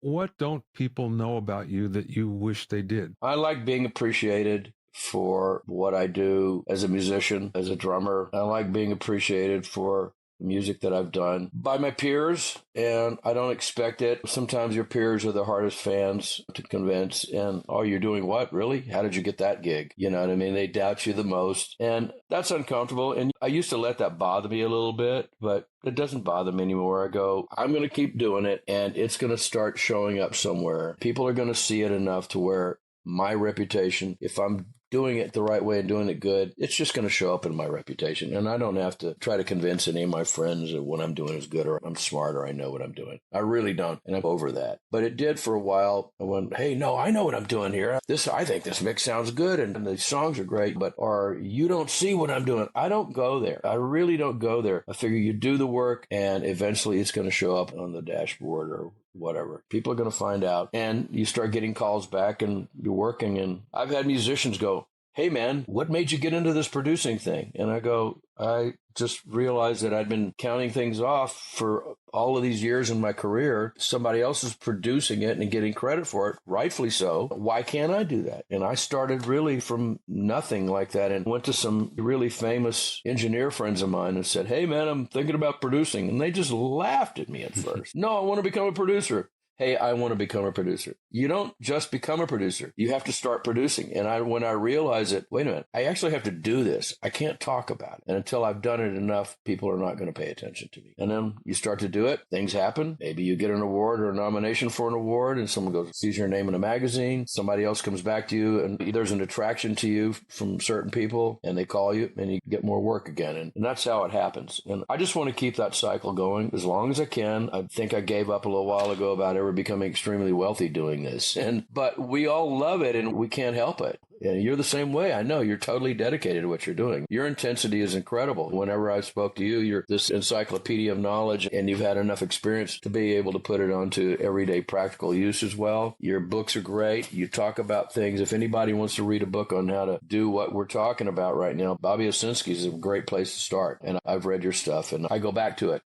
What don't people know about you that you wish they did? I like being appreciated for what I do as a musician, as a drummer. I like being appreciated for the music that I've done by my peers, and I don't expect it. Sometimes your peers are the hardest fans to convince, and, oh, you're doing what? Really? How did you get that gig? You know what I mean? They doubt you the most, and that's uncomfortable, and I used to let that bother me a little bit, but it doesn't bother me anymore. I go, I'm going to keep doing it, and it's going to start showing up somewhere. People are going to see it enough to where my reputation, if I'm doing it the right way and doing it good, it's just going to show up in my reputation. And I don't have to try to convince any of my friends that what I'm doing is good or I'm smart or I know what I'm doing. I really don't. And I'm over that. But it did for a while. I went, hey, no, I know what I'm doing here. I think this mix sounds good and the songs are great, but or you don't see what I'm doing. I don't go there. I really don't go there. I figure you do the work and eventually it's going to show up on the dashboard or whatever. People are going to find out, and you start getting calls back and you're working. And I've had musicians go, hey man, what made you get into this producing thing? And I go, I just realized that I'd been counting things off for all of these years in my career. Somebody else is producing it and getting credit for it, rightfully so. Why can't I do that? And I started really from nothing like that and went to some really famous engineer friends of mine and said, hey man, I'm thinking about producing. And they just laughed at me at first. No, I want to become a producer. Hey, I want to become a producer. You don't just become a producer. You have to start producing. And when I realized it, wait a minute, I actually have to do this. I can't talk about it. And until I've done it enough, people are not going to pay attention to me. And then you start to do it. Things happen. Maybe you get an award or a nomination for an award and someone goes, sees your name in a magazine. Somebody else comes back to you and there's an attraction to you from certain people and they call you and you get more work again. And that's how it happens. And I just want to keep that cycle going as long as I can. I think I gave up a little while ago about it. We're becoming extremely wealthy doing this. But we all love it and we can't help it. And you're the same way. I know you're totally dedicated to what you're doing. Your intensity is incredible. Whenever I spoke to you, you're this encyclopedia of knowledge and you've had enough experience to be able to put it onto everyday practical use as well. Your books are great. You talk about things. If anybody wants to read a book on how to do what we're talking about right now, Bobby Owsinski is a great place to start. And I've read your stuff and I go back to it.